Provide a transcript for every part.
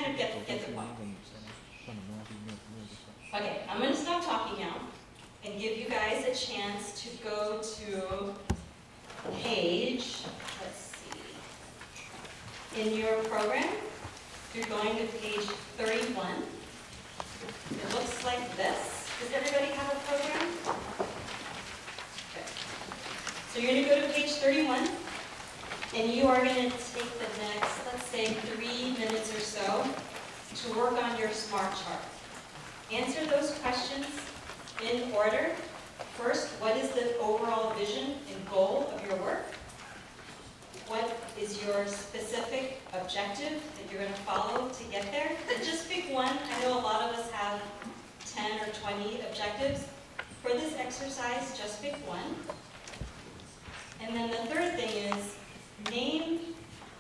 kind of get the point. Okay, I'm going to stop talking now and give you guys a chance to go to page, let's see, in your program, you're going to page 31. It looks like this. Does everybody have a program? Okay. So you're going to go to page 31, and you are going to take the next, let's say, 3 minutes or so to work on your SMART chart. Answer those questions in order. First, what is the overall vision and goal of your work? What is your specific objective that you're going to follow to get there? And just pick one. I know a lot of us have 10 or 20 objectives. For this exercise, just pick one. And then the third thing is name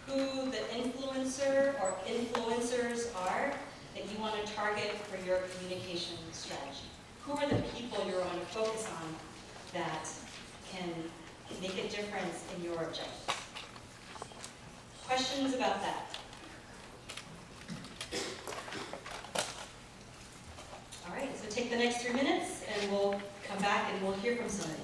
who the influencer or influencers are that you want to target for your communication strategy. Who are the people you're going to focus on that can make a difference in your objectives? Questions about that? All right, so take the next 3 minutes and we'll come back and we'll hear from somebody.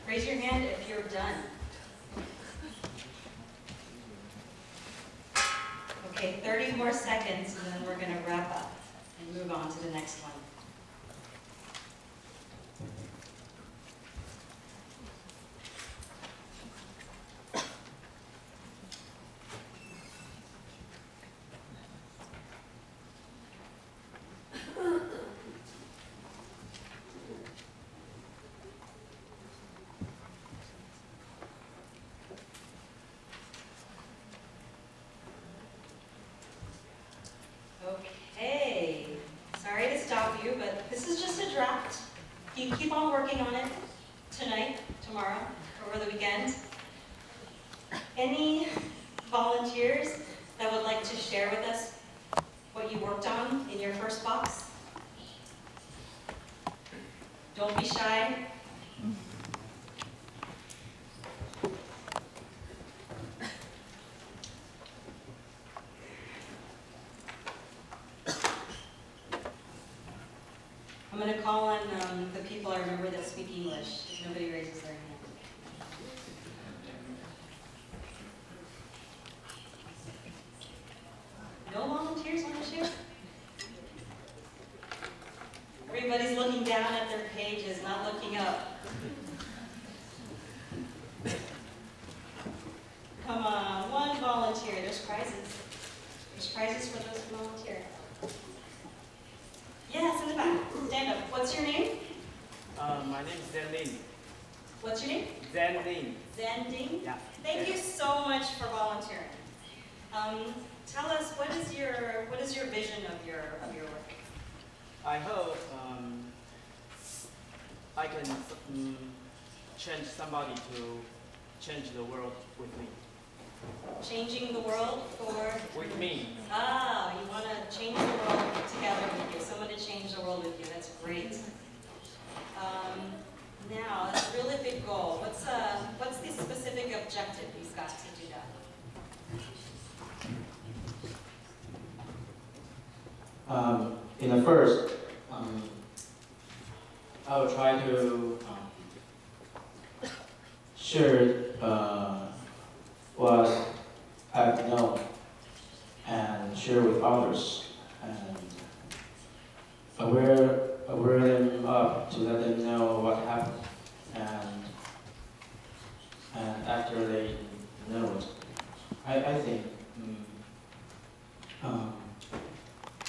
Raise your hand if you're done. Okay, 30 more seconds and then we're going to wrap up and move on to the next one. Okay, sorry to stop you, but this is just a draft. You keep on working on it tonight, tomorrow, over the weekend. Any volunteers that would like to share with us what you worked on in your first box? Don't be shy. I'm going to call on the people I remember that speak English, if nobody raises their hand. No volunteers want to share? Everybody's looking down at their pages, not looking up. Come on, one volunteer. There's prizes. There's prizes for those who volunteer. Yes, in the back. Stand up. What's your name? My name is Zen Lin. What's your name? Zen Lin. Zen Ding? Yeah. Thank you so much for volunteering. Tell us, what is your vision of your work? I hope I can change somebody to change the world with me. Changing the world for? With me. Ah, you want to change the world together with you. Someone to change the world with you. That's great. Now, that's a really big goal. What's the specific objective you've got to do that? In the first, I will try to share what I've known and share with others, and aware them up to let them know what happened, and after they know it, I think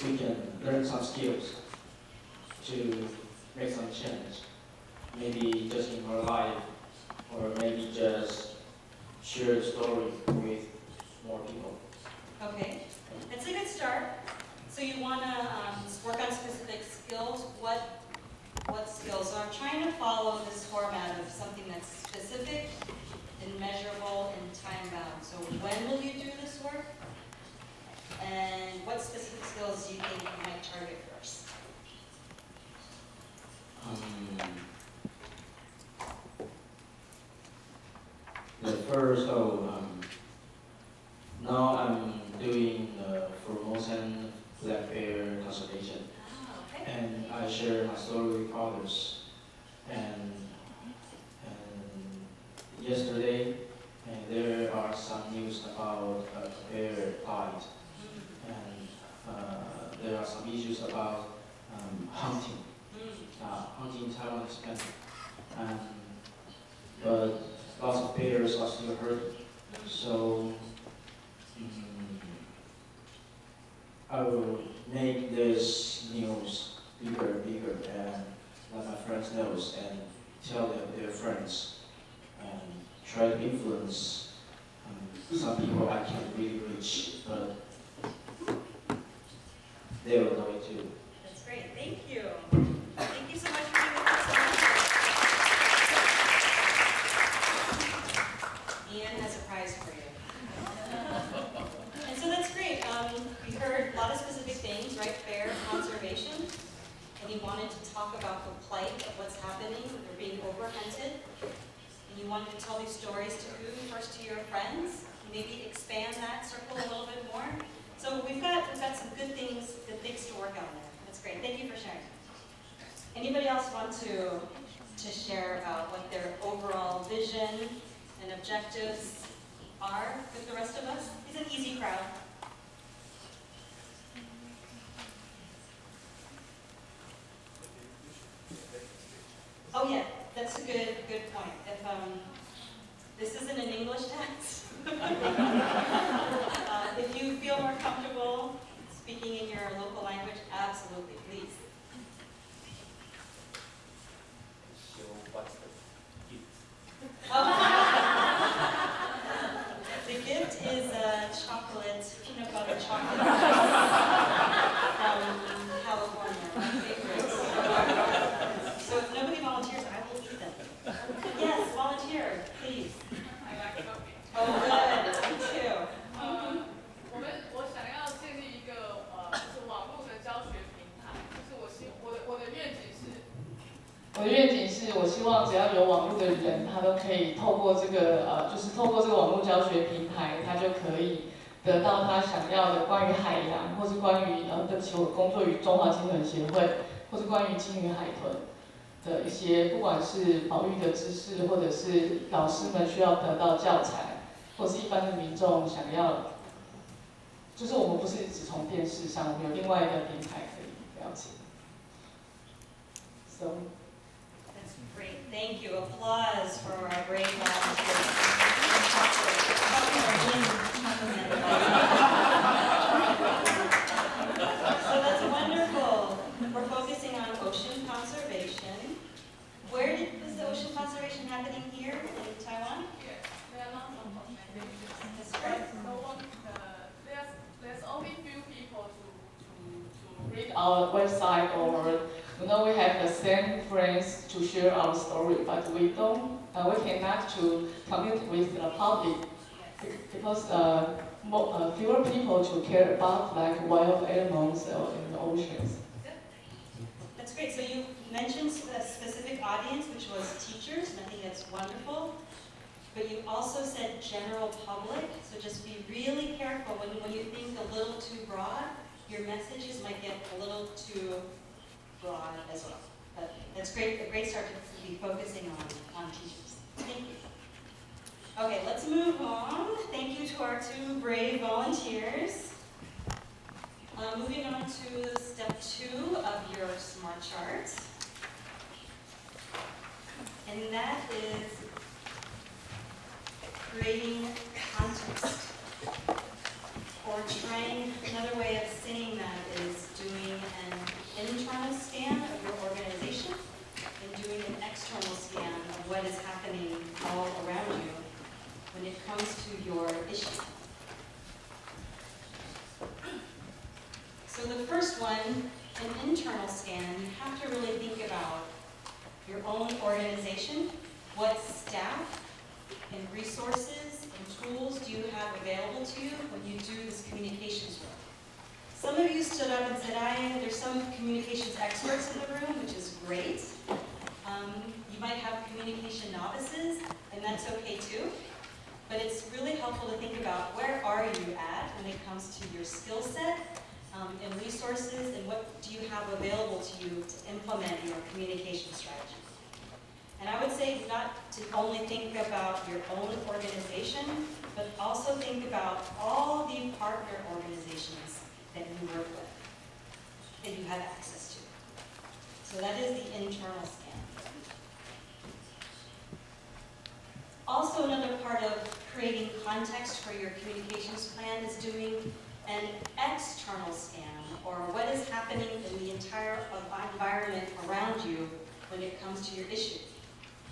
we can learn some skills to make some change, maybe just in our life, or maybe just share the story with more people. Okay, that's a good start. So you want to work on specific skills. What skills? So I'm trying to follow this format of something that's specific and measurable and time-bound. So when will you do this work? And what specific skills do you think you might target first? The first, now I'm doing the Formosan black bear conservation, Okay. and I share my story with others. And yesterday, there are some news about a bear died, and there are some issues about hunting. Hunting in Taiwan is banned, but lots of bears are still hurt. So I will make this news bigger and bigger, and let my friends know, and tell them their friends, and try to influence some people I can't really reach, but they will know it too. That's great. Thank you. Thank you so much for being with us. Ian has a prize for you. And so that's great. We heard a lot of specific things, right? Bear conservation. And you wanted to talk about the plight of what's happening. They're being overhunted. And you wanted to tell these stories to who? First to your friends. Maybe expand that circle a little bit more. So we've got some good things to work on there. That's great. Thank you for sharing. Anybody else want to share about what their overall vision and objectives are with the rest of us? It's an easy crowd. Oh yeah, that's a good point. If this isn't an English text, if you feel more comfortable speaking in your local language, absolutely, please. So what's the gift? The gift is a chocolate 他都可以透过这个就是透过这个网络教学平台，他就可以得到他想要的关于海洋，或是关于对不起，我工作于中华鲸豚协会，或是关于鲸鱼海豚的一些，不管是保育的知识，或者是老师们需要得到教材，或是一般的民众想要，就是我们不是只从电视上，我们有另外一个平台可以了解。So. That's great. Thank you. Applause for our brave volunteers. So that's wonderful. We're focusing on ocean conservation. Where is the ocean conservation happening here in Taiwan? Yes, there are lots of organizations. That's great. There's only few people to read our website, or we have the same friends to share our story, but we cannot to commute with the public because fewer people to care about like wild animals in the oceans. That's great. So you mentioned a specific audience, which was teachers, and I think that's wonderful. But you also said general public, so just be really careful when you think a little too broad, your messages might get a little too broad as well. But that's great, a great start to be focusing on teachers. Thank you. Okay, let's move on. Thank you to our two brave volunteers. Moving on to step 2 of your SMART chart. And that is creating context. Or trying, another way of saying that is doing an internal scan of your organization and doing an external scan of what is happening all around you when it comes to your issue. So the first one, an internal scan, you have to really think about your own organization. What staff and resources and tools do you have available to you when you do this communications work? Some of you stood up and said, there's some communications experts in the room, which is great. You might have communication novices, and that's okay too. But it's really helpful to think about where are you at when it comes to your skill set and resources, and what do you have available to you to implement your communication strategy. And I would say not to only think about your own organization, but also think about all the partner organizations that you work with, that you have access to. So that is the internal scan. Also, another part of creating context for your communications plan is doing an external scan, or what is happening in the entire environment around you when it comes to your issue.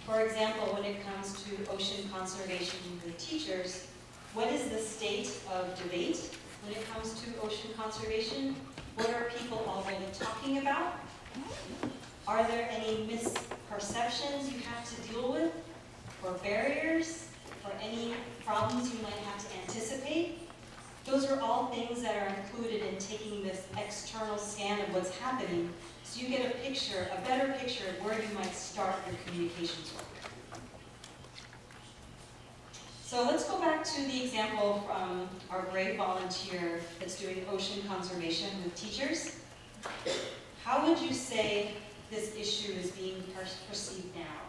For example, when it comes to ocean conservation with teachers, what is the state of debate when it comes to ocean conservation? What are people already talking about? Are there any misperceptions you have to deal with, or barriers, or any problems you might have to anticipate? Those are all things that are included in taking this external scan of what's happening, so you get a picture, a better picture of where you might start your communications work. So let's go back to the example from our brave volunteer that's doing ocean conservation with teachers. How would you say this issue is being perceived now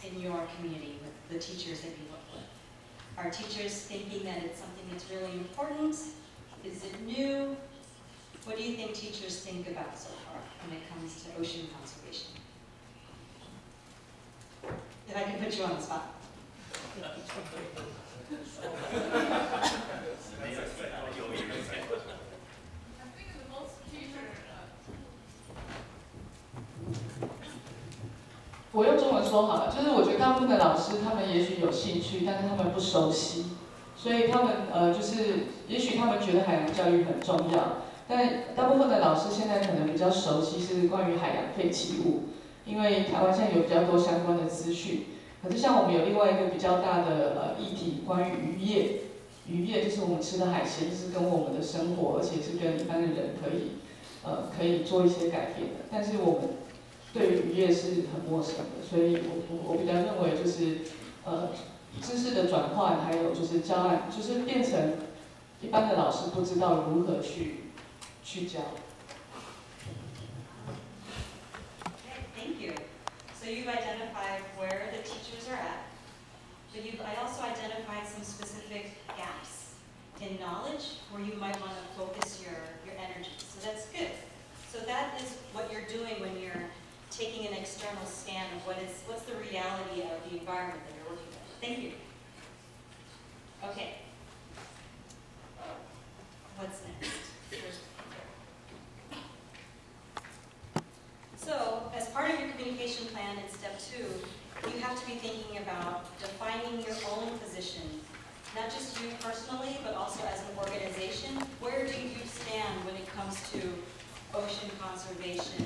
in your community with the teachers that you work with? Are teachers thinking that it's something that's really important? Is it new? What do you think teachers think about so far when it comes to ocean conservation? If I can put you on the spot.我用中文说好了，就是我觉得大部分的老师他们也许有兴趣，但是他们不熟悉，所以他们就是也许他们觉得海洋教育很重要，但大部分的老师现在可能比较熟悉是关于海洋废弃物，因为台湾现在有比较多相关的资讯。可是像我们有另外一个比较大的议题，关于渔业，渔业就是我们吃的海鲜，就是跟我们的生活，而且是跟一般的人可以做一些改变的。但是我们对于渔业是很陌生的，所以我比较认为就是知识的转换，还有就是教案，就是变成一般的老师不知道如何去教。Okay, thank you. So you've identified where the teachers are at, but I also identified some specific gaps in knowledge where you might want to focus your energy. So that's good. So that is what you're doing when you're taking an external scan of what's the reality of the environment that you're working with. Thank you. Okay. What's next? So, as part of your communication plan in step 2, you have to be thinking about defining your own position. Not just you personally, but also as an organization. Where do you stand when it comes to ocean conservation,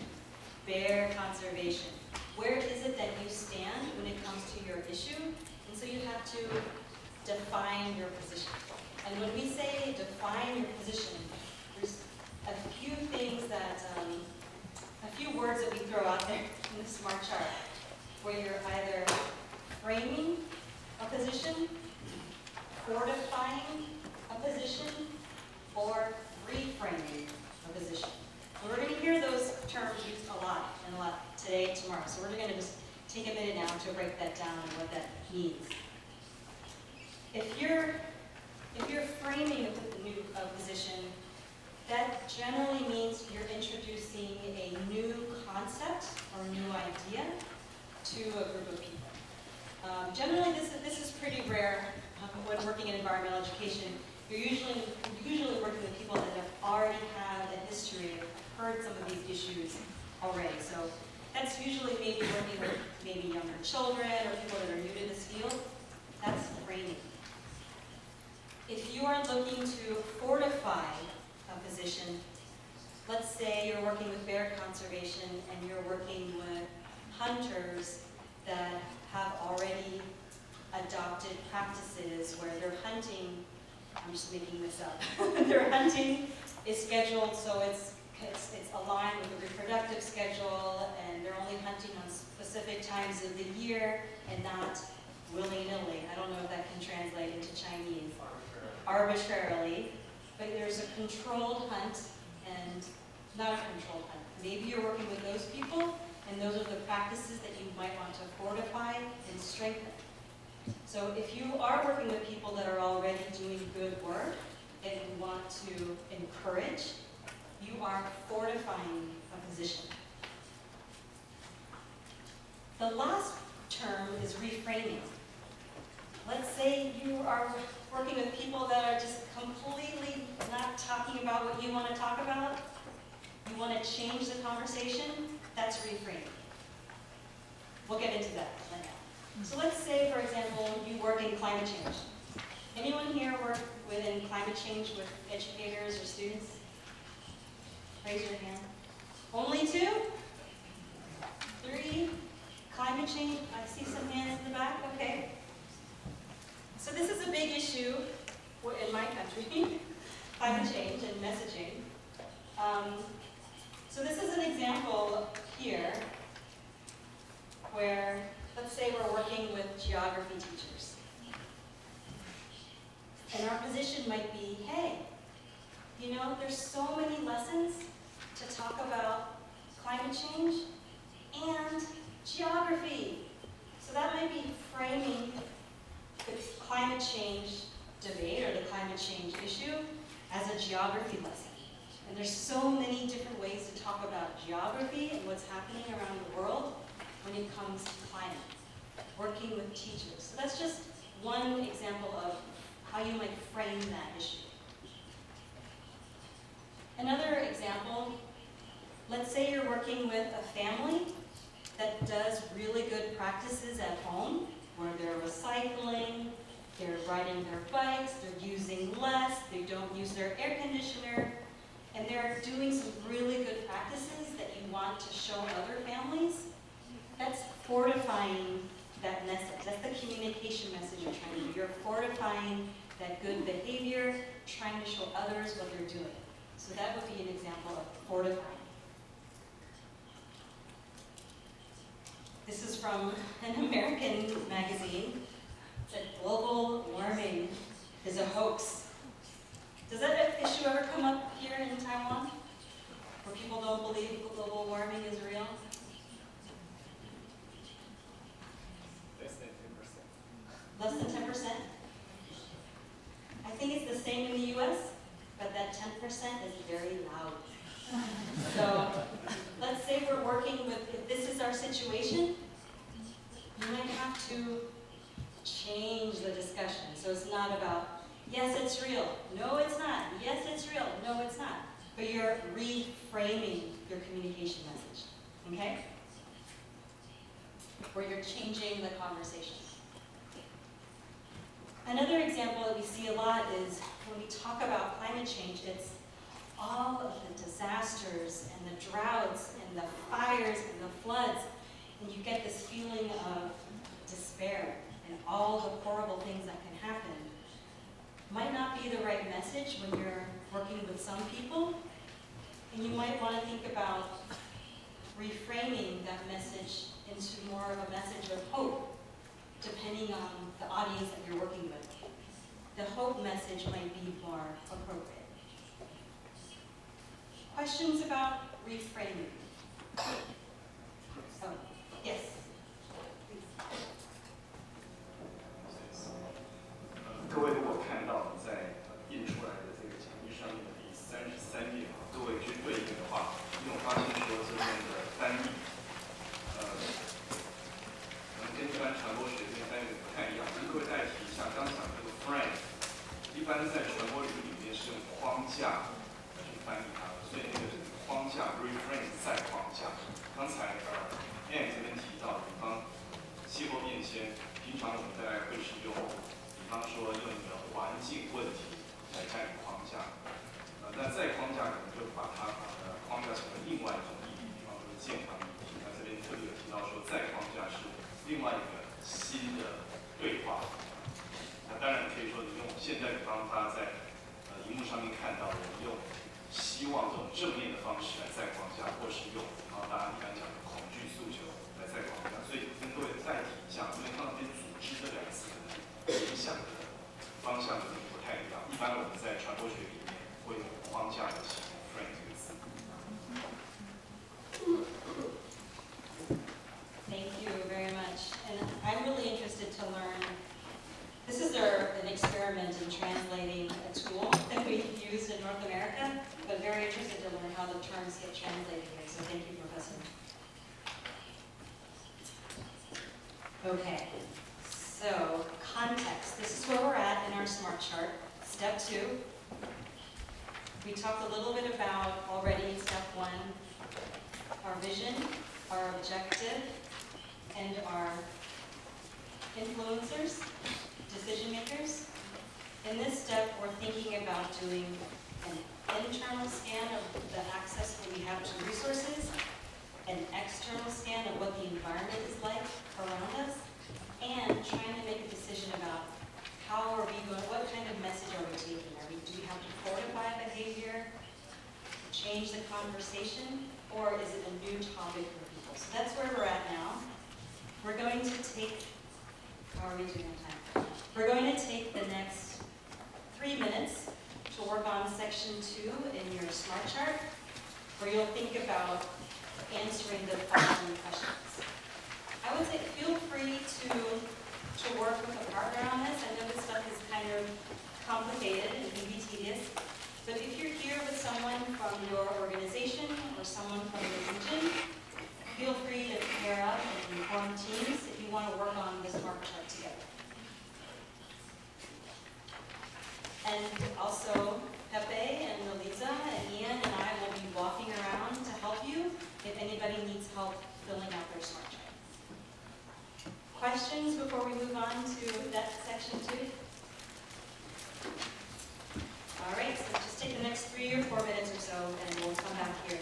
bear conservation? Where is it that you stand when it comes to your issue? And so you have to define your position. And when we say define your position, there's a few things that, a few words that we throw out there in the SMART chart, where you're either framing a position, fortifying a position, or reframing a position. And we're going to hear those terms used a lot today, tomorrow. So we're going to just take a minute now to break that down and what that means. If you're framing a position, that generally means you're introducing a new concept or new idea to a group of people. Generally, this is pretty rare when working in environmental education. You're usually working with people that have already had a history, have heard some of these issues already. So that's usually maybe working with maybe younger children or people that are new to this field. That's framing. If you are looking to fortify a position, let's say you're working with bear conservation and you're working with hunters that have already adopted practices where their hunting, I'm just making this up, their hunting is scheduled so it's aligned with the reproductive schedule and they're only hunting on specific times of the year and not willy-nilly. I don't know if that can translate into Chinese. Arbitrarily, but there's a controlled hunt and not a controlled hunt. Maybe you're working with those people, and those are the practices that you might want to fortify and strengthen. So if you are working with people that are already doing good work and you want to encourage, you are fortifying a position. The last term is reframing. Let's say you are working with people that are just completely not talking about what you want to talk about. You want to change the conversation. That's reframing. We'll get into that right now. So let's say, for example, you work in climate change. Anyone here work within climate change with educators or students? Raise your hand. Only 2? 3? Climate change? I see some hands in the back. Okay. So this is a big issue in my country, climate change and messaging. So this is an example here where, let's say we're working with geography teachers. And our position might be, hey, you know, there's so many lessons to talk about climate change and geography. So that might be framing the climate change debate or the climate change issue as a geography lesson. And there's so many different ways to talk about geography and what's happening around the world when it comes to climate, working with teachers. So that's just one example of how you might frame that issue. Another example, let's say you're working with a family that does really good practices at home, where they're recycling, they're riding their bikes, they're using less, they don't use their air conditioner, and they're doing some really good practices that you want to show other families. That's fortifying that message. That's the communication message you're trying to do. You're fortifying that good behavior, trying to show others what they're doing. So that would be an example of fortifying. This is from an American magazine. It said, global warming is a hoax. Does that issue ever come up here in Taiwan? Where people don't believe global warming is real? Less than 10%. Less than 10%? I think it's the same in the US, but that 10% is very loud. So let's say we're working with, if this is our situation, you might have to change the discussion. So it's not about, yes, it's real. No, it's not. Yes, it's real. No, it's not. But you're reframing your communication message, okay? Or you're changing the conversation. Another example that we see a lot is when we talk about climate change, it's all of the disasters and the droughts and the fires and the floods, and you get this feeling of despair and all the horrible things that can happen. Might not be the right message when you're working with some people, and you might want to think about reframing that message into more of a message of hope, depending on the audience that you're working with. The hope message might be more appropriate. Questions about reframing? Oh, yes.各位如果看到在印出来的这个讲义上面的第33页，各位去对应的话，因为我发现说这边的翻译，可能跟一般传播学这边翻译的不太一样。跟各位再提一下，刚讲这个 frame， 一般在传播领域里面是用框架来去翻译它的，所以那个框架 reframe 再框架。刚才Anne 这边提到，比方气候变迁，平常我们大概会使用。比方说用一个环境问题来加以框架，那再框架可能就把它框架成为另外一种议题，比方说健康议题。那这边特别有提到说再框架是另外一个新的对话。那当然可以说你用现在比方大家在荧幕上面看到的，用希望这种正面的方式来再框架，或是用比方大家一般讲的恐惧诉求来再框架。所以跟各位再提一下，因为看到这边组织这两个词。影响的方向有点不太一样。一般我们在传播学里面会用框架的形容 frame 这个词。Thank you very much. And I'm really interested to learn. This is an experiment in translating a tool that we used in North America, but very interested to learn how the terms get translated here. So thank you, Professor. Okay. So, context. This is where we're at in our SMART chart. Step 2. We talked a little bit about already in step 1, our vision, our objective, and our influencers, decision makers. In this step, we're thinking about doing an internal scan of the access that we have to resources, an external scan of what the environment is like around us, and trying to make a decision about how are we going, what kind of message are we taking? Do we have to fortify behavior, change the conversation, or is it a new topic for people? So that's where we're at now. We're going to take, how are we doing on time? We're going to take the next 3 minutes to work on section 2 in your SMART chart, where you'll think about answering the following questions. I would say feel free to work with a partner on this. I know this stuff is kind of complicated and can be tedious. But if you're here with someone from your organization or someone from the region, feel free to pair up and form teams if you want to work on this SMART chart together. And also, Pepe and Elisa and Ian and I will be walking around to help you if anybody needs help filling out their SMART chart. Questions before we move on to that section 2? All right, so just take the next 3 or 4 minutes or so, and we'll come back here.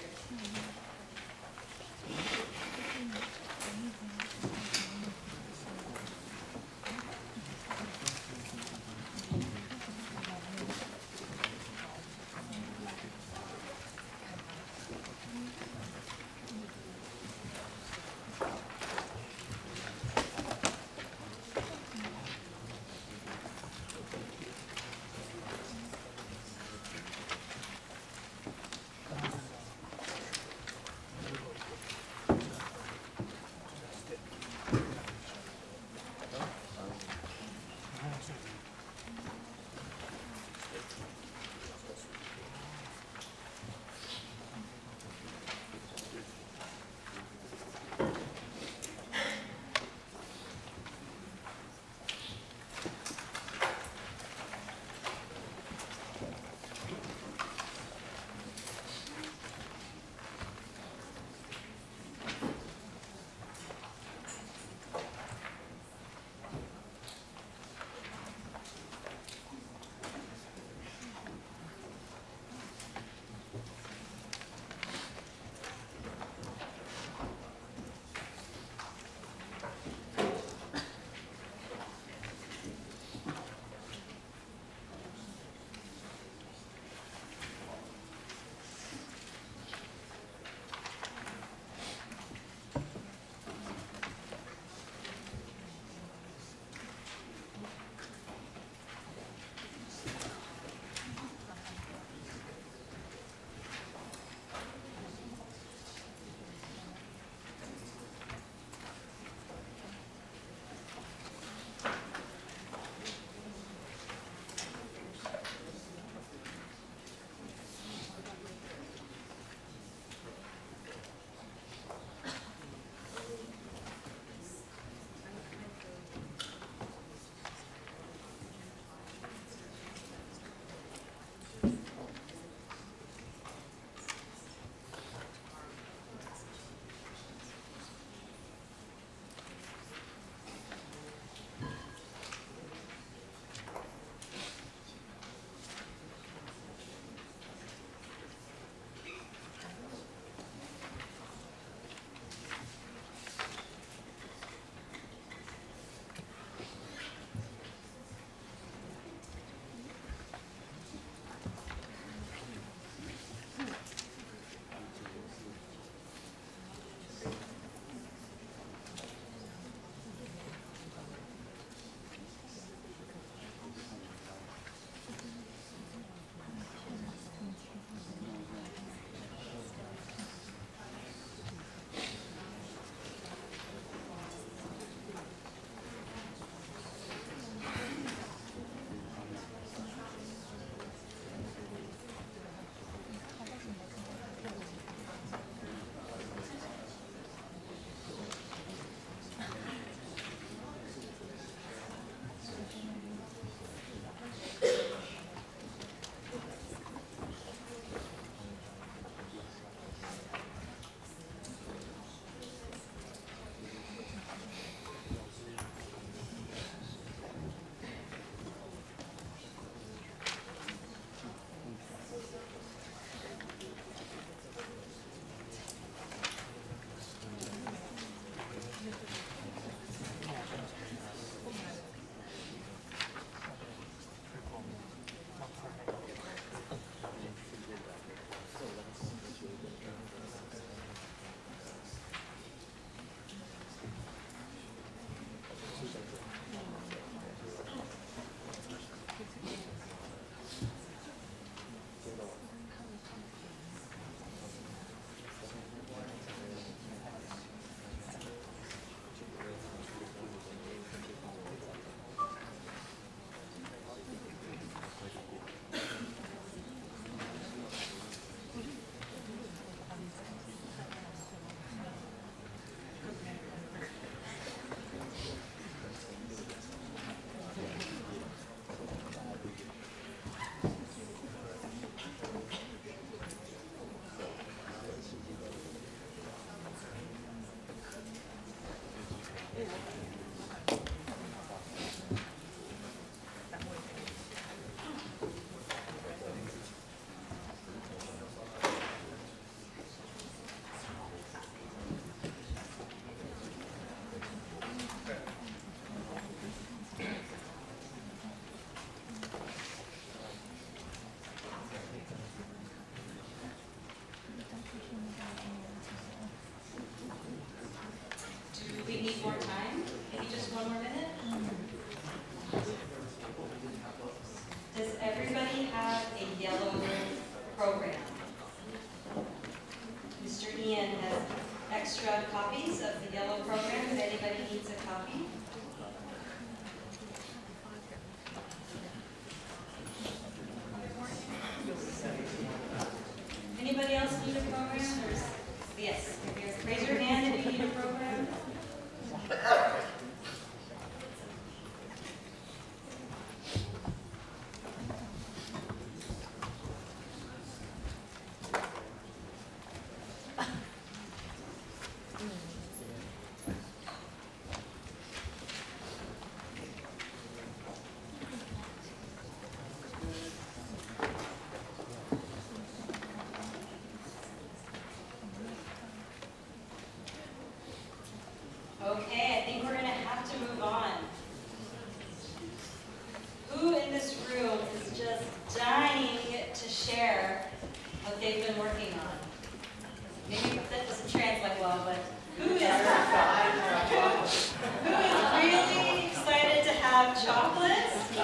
breakfast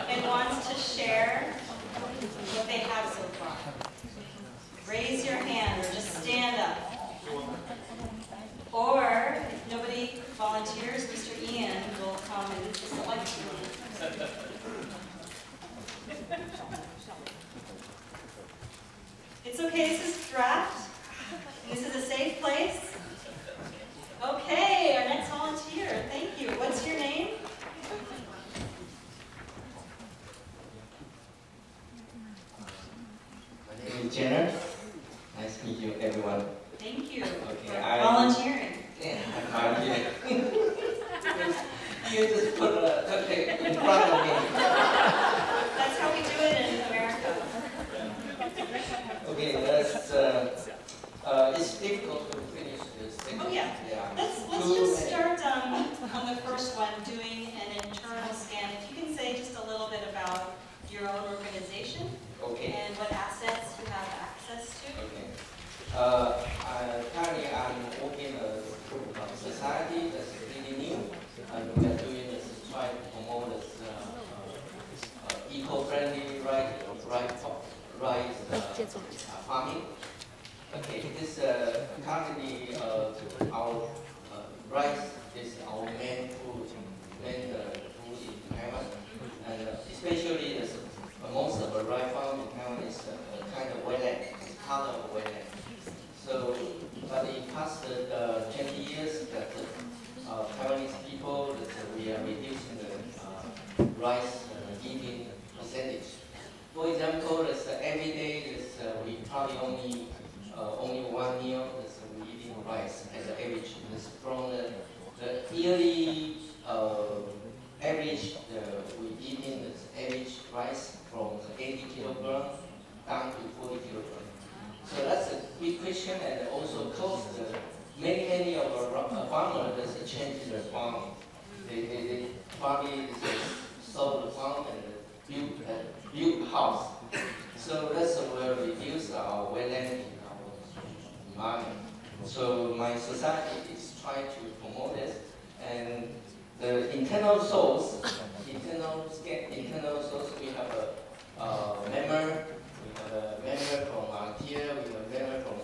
and wants to share what they have so far? Raise your hand or just stand up. Or, if nobody volunteers, Mr. Ian will come and select you. It's okay, this is draft. This is a safe place. Okay, our next volunteer, thank you. What's your name? My name is Jenner. Nice to meet you, everyone. Thank you Okay, for volunteering. Yeah, I'm volunteering. You just put a cupcake in front of me. That's how we do it in America. Okay, it's difficult to finish this thing. Oh yeah. Let's just start on the first one, doing an internal scan. If you can say just a little bit about your own organization and what assets you have access to. Okay. Currently, I'm working a society that's really new, and we are doing this try to promote this eco-friendly farming. Okay, this currently our rice is our main food in Taiwan, and especially most of the rice farm in Taiwan is a kind of wetland, it's part of a wetland. So, but in past 20 years, that Taiwanese people, that we are reducing the rice eating percentage. For example, every day we probably only one meal we eating rice as an average. From the yearly average, we eating the average rice from 80 kilogram down to 40 kilogram. So that's a big question, and also cost. Many of our farmers change their farm. They probably sold the farm and build house. So that's where we reduce our wetland in our environment. So my society is trying to promote this, and the internal source, we have a member. We have a member from volunteer, we have a member from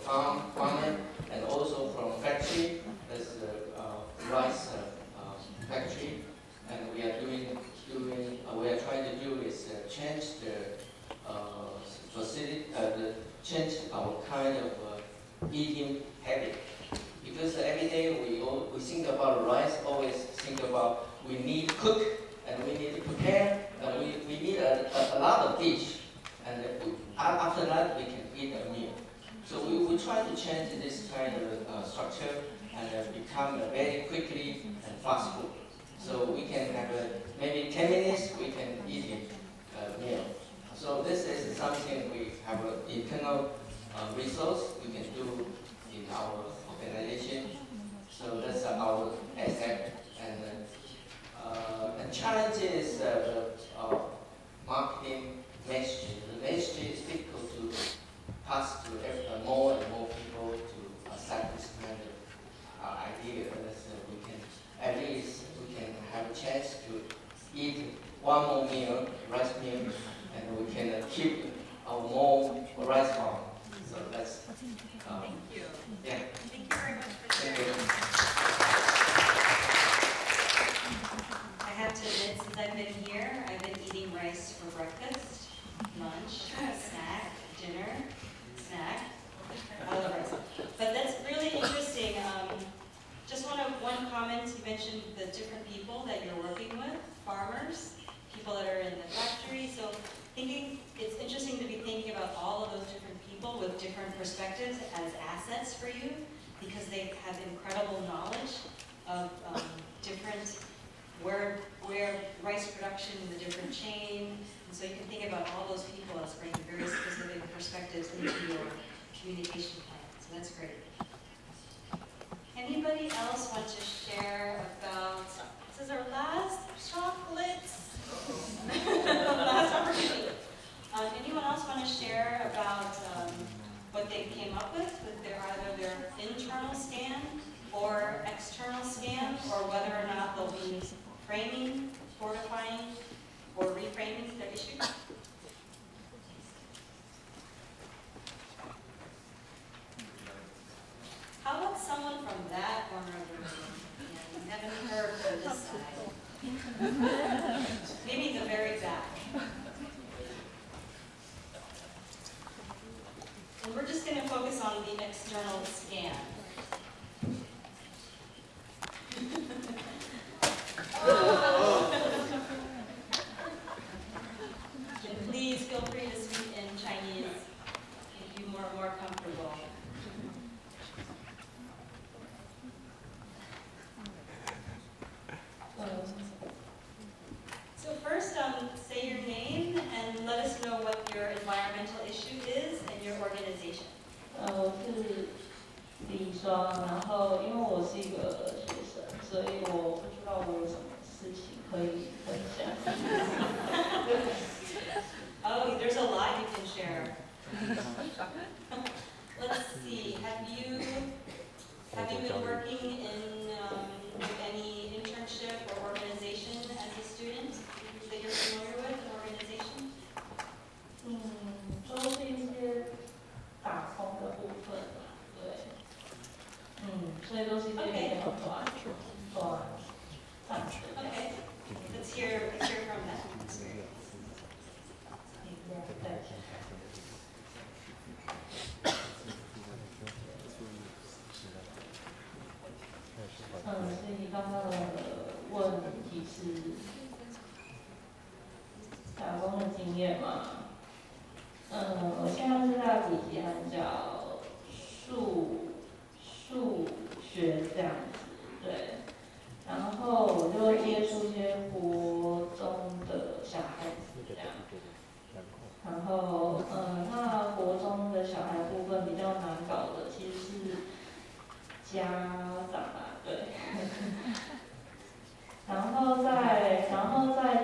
farmer, and also from factory. There's a rice factory, and we are trying to do is change the facility, change our kind of eating habit. Because every day we think about rice, always think about we need to cook and we need to prepare and we need a lot of dish. And after that, we can eat a meal. So we try to change this kind of structure and become very quickly and fast food. So we can have maybe 10 minutes, we can eat a meal. So this is something we have an internal resource we can do in our organization. So that's our asset. And challenge is the marketing message. The message is difficult to pass to more and more people to accept this kind of idea. We can at least we can have a chance to eat one more meal, rice meal, and we can keep our more rice farm. So that's Thank you. Yeah. Thank you very much for Thank sharing. you. I have to admit, since I've been here, I've been eating rice for breakfast, lunch, snack, dinner, snack. I love rice. But that's really interesting. Just one comment, you mentioned the different people that you're working with, farmers, people that are in the factory. So it's interesting to be thinking about all of those different people with different perspectives as assets for you, because they have incredible knowledge of different, where rice production in the different chain. And so you can think about all those people as bringing very specific perspectives into your communication plan. So that's great. Anybody else want to share about, this is our last chocolates. Last opportunity. Anyone else want to share about what they came up with either their internal scan or external scan, or whether or not they'll be framing, fortifying on the external scan. And please feel free to speak in Chinese if you are more comfortable. So first, say your name and let us know what your environmental issue is and your organization. 我是李双，然后因为我是一个学生，所以我不知道我有什么事情可以分享。Oh, there's a lot you can share. Let's see. Have you been working in any internship or organization as a student that you're familiar with? An organization? 都是一些打工的部分嘛，对，所以都是一些比较短暂的。Okay. Let's hear from that. 所以刚刚的问题是打工的经验嘛？我现在是在补习班教数学这样子，对。然后我就会接触一些国中的小孩子这样。然后那国中的小孩部分比较难搞的其实是家长啊，对。然后在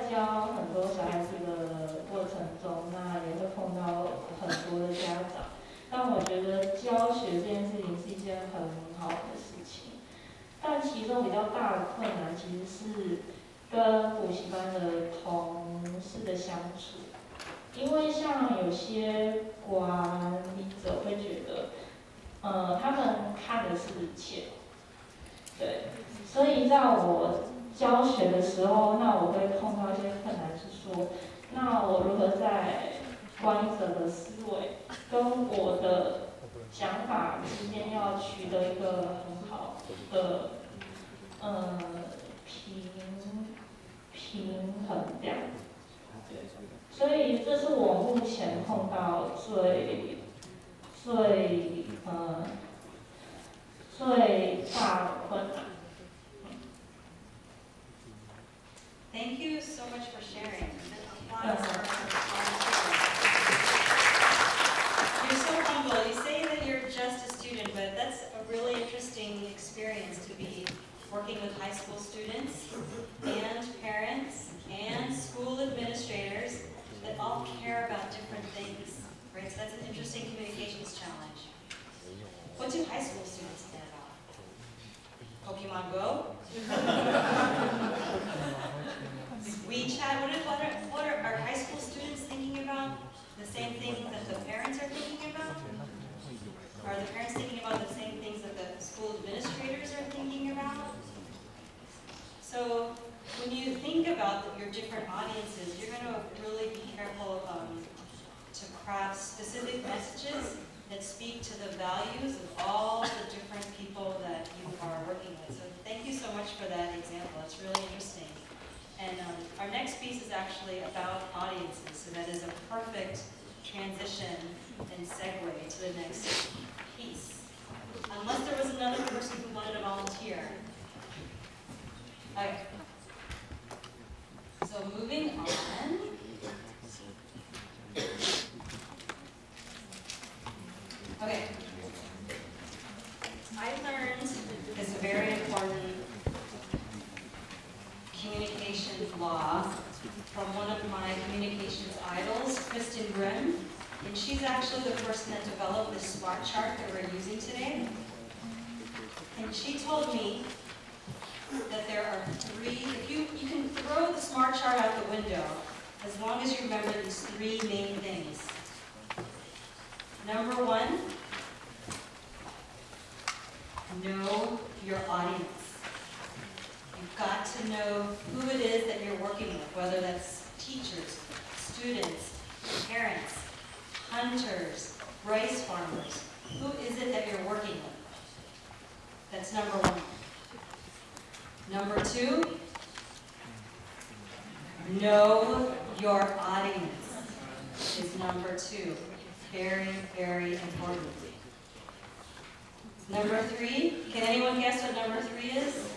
教很多小孩子的过程中，那也会碰到很多的家长。但我觉得教学这件事情是一件很好的事情，但其中比较大的困难其实是跟补习班的同事的相处。因为像有些管理者会觉得，他们看的是钱，对，所以在我教学的时候，那我会碰到一些困难，是说，那我如何在管理者的思维跟我的想法之间要取得一个很好的平衡这样。所以这是我目前碰到最大的困难。Thank you so much for sharing. You're so humble. You say that you're just a student, but that's a really interesting experience to be working with high school students and parents and school administrators that all care about different things, right? So that's an interesting communications challenge. What do high school students care about? Pokemon Go? WeChat? What are high school students thinking about? The same things that the parents are thinking about? Are the parents thinking about the same things that the school administrators are thinking about? So when you think about your different audiences, you're going to really be careful to craft specific messages that speak to the values of all the different people that you are working with. So thank you so much for that example. It's really interesting. And our next piece is actually about audiences, so that is a perfect transition and segue to the next piece. Unless there was another person who wanted to volunteer. Okay. So moving on. Okay. I learned this very important communications law from one of my communications idols, Kristen Grimm. And she's actually the person that developed this SMART chart that we're using today. And she told me that there are three, if you can throw the SMART chart out the window, as long as you remember these three main things. Number one, know your audience. You've got to know who it is that you're working with, whether that's teachers, students, parents, hunters, rice farmers, Who is it that you're working with? That's number one. Number two, know your audience is number two. Very, very important. Number three, can anyone guess what number three is?